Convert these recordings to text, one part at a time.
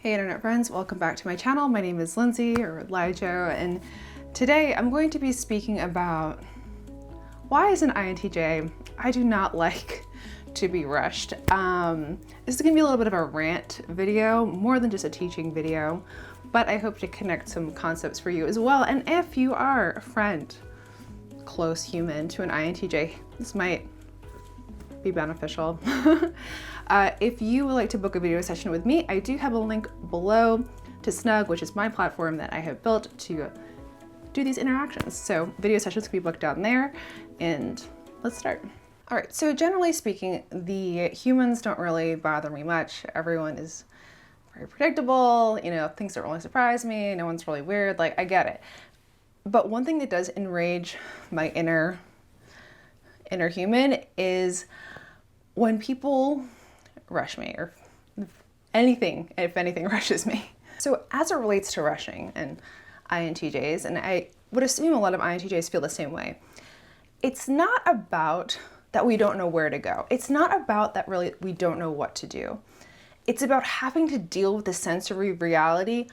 Hey internet friends, welcome back to my channel. My name is Lindsay, or LiJo, and today I'm going to be speaking about why as an INTJ, I do not like to be rushed. This is gonna be a little bit of a rant video, more than just a teaching video, but I hope to connect some concepts for you as well. And if you are a friend, close human to an INTJ, this might be beneficial. If you would like to book a video session with me, I do have a link below to Snug, which is my platform that I have built to do these interactions. So video sessions can be booked down there, and let's start. All right, so generally speaking, the humans don't really bother me much. Everyone is very predictable, you know, things don't really surprise me, no one's really weird, like I get it. But one thing that does enrage my inner human is when people rush me, or if anything rushes me. So as it relates to rushing and INTJs, and I would assume a lot of INTJs feel the same way, it's not about that we don't know where to go. It's not about that really we don't know what to do. It's about having to deal with the sensory reality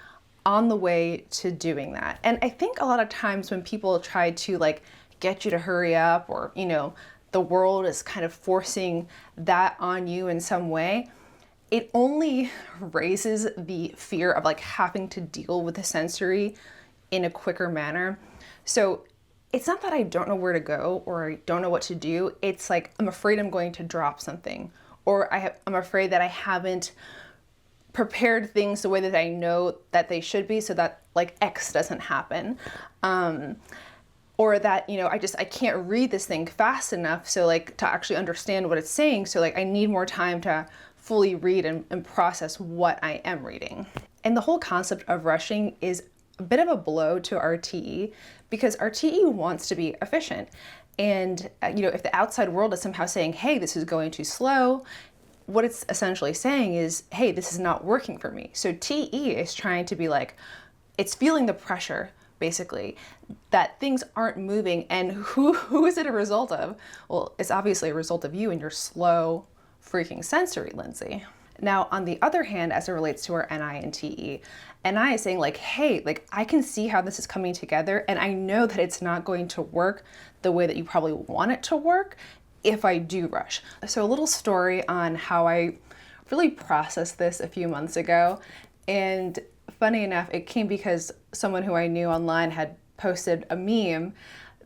on the way to doing that. And I think a lot of times when people try to like get you to hurry up, or, you know, the world is kind of forcing that on you in some way, it only raises the fear of like having to deal with the sensory in a quicker manner. So it's not that I don't know where to go or I don't know what to do. It's like, I'm afraid I'm going to drop something, or I'm afraid that I haven't prepared things the way that I know that they should be, so that like X doesn't happen. Or that, you know, I can't read this thing fast enough, so like to actually understand what it's saying. So like I need more time to fully read and process what I am reading. And the whole concept of rushing is a bit of a blow to RTE, because RTE wants to be efficient. And, you know, if the outside world is somehow saying, hey, this is going too slow, what it's essentially saying is, hey, this is not working for me. So TE is trying to be like, it's feeling the pressure, basically, that things aren't moving. And who is it a result of? Well, it's obviously a result of you and your slow freaking sensory, Lindsay. Now, on the other hand, as it relates to our NI and TE, NI is saying like, hey, like I can see how this is coming together, and I know that it's not going to work the way that you probably want it to work if I do rush. So a little story on how I really processed this a few months ago. And funny enough, it came because someone who I knew online had posted a meme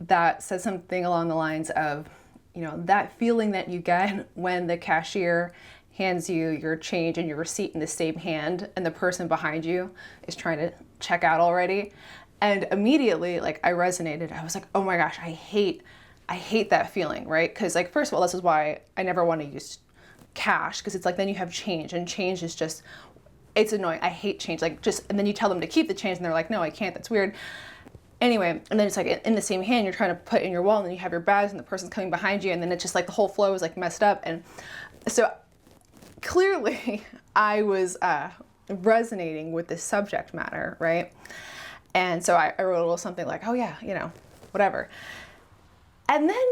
that said something along the lines of, you know, that feeling that you get when the cashier hands you your change and your receipt in the same hand, and the person behind you is trying to check out already. And immediately, like, I resonated. I was like, oh my gosh, I hate that feeling, right? Because like, first of all, this is why I never want to use cash, because it's like, then you have change, and change is just, it's annoying. I hate change. Like and then you tell them to keep the change and they're like, no, I can't, that's weird. Anyway, and then it's like in the same hand, you're trying to put in your wallet, and then you have your bags and the person's coming behind you, and then it's just like the whole flow is like messed up. And so clearly I was resonating with this subject matter, right? And so I wrote a little something like, oh yeah, you know, whatever. And then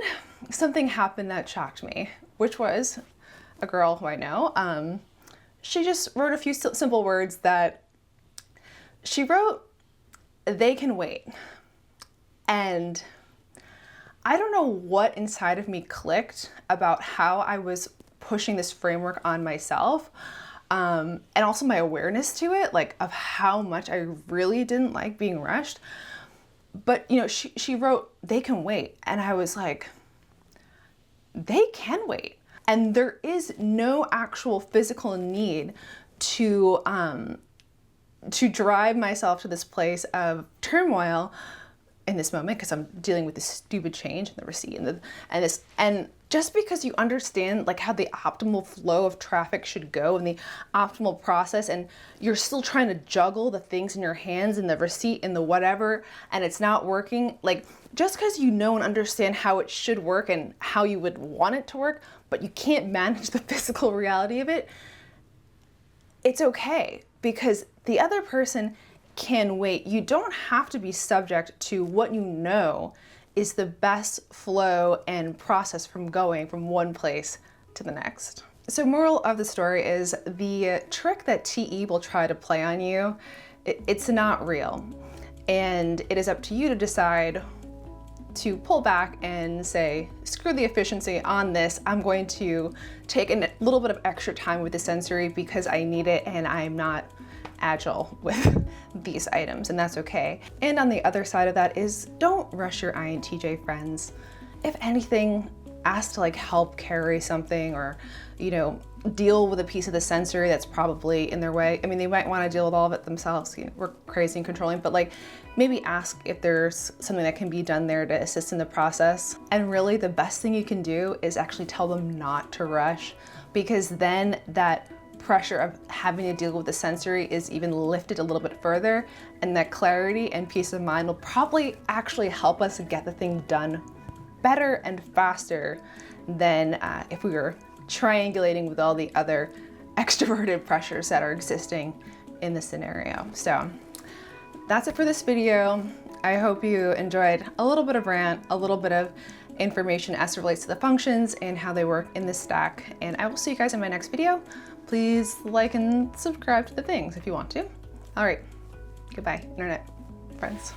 something happened that shocked me, which was a girl who I know. She just wrote a few simple words that she wrote, they can wait. And I don't know what inside of me clicked about how I was pushing this framework on myself, and also my awareness to it, like of how much I really didn't like being rushed. But, you know, she wrote, they can wait. And I was like, they can wait. And there is no actual physical need to drive myself to this place of turmoil in this moment, because I'm dealing with this stupid change in the receipt and just because you understand like how the optimal flow of traffic should go and the optimal process, and you're still trying to juggle the things in your hands and the receipt and the whatever, and it's not working, like just because you know and understand how it should work and how you would want it to work, but you can't manage the physical reality of it, it's okay, because the other person can wait. You don't have to be subject to what you know is the best flow and process from going from one place to the next. So moral of the story is the trick that TE will try to play on you, it's not real. And it is up to you to decide to pull back and say, screw the efficiency on this. I'm going to take a little bit of extra time with the sensory because I need it and I'm not agile with these items, and that's okay. And on the other side of that is don't rush your INTJ friends. If anything, ask to like help carry something or, you know, deal with a piece of the sensory that's probably in their way. I mean, they might want to deal with all of it themselves. You know, we're crazy and controlling, but like maybe ask if there's something that can be done there to assist in the process. And really the best thing you can do is actually tell them not to rush, because then that pressure of having to deal with the sensory is even lifted a little bit further, and that clarity and peace of mind will probably actually help us get the thing done better and faster than if we were triangulating with all the other extroverted pressures that are existing in the scenario. So that's it for this video. I hope you enjoyed a little bit of rant, a little bit of information as it relates to the functions and how they work in this stack. And I will see you guys in my next video. Please like and subscribe to the things if you want to. All right, goodbye, internet friends.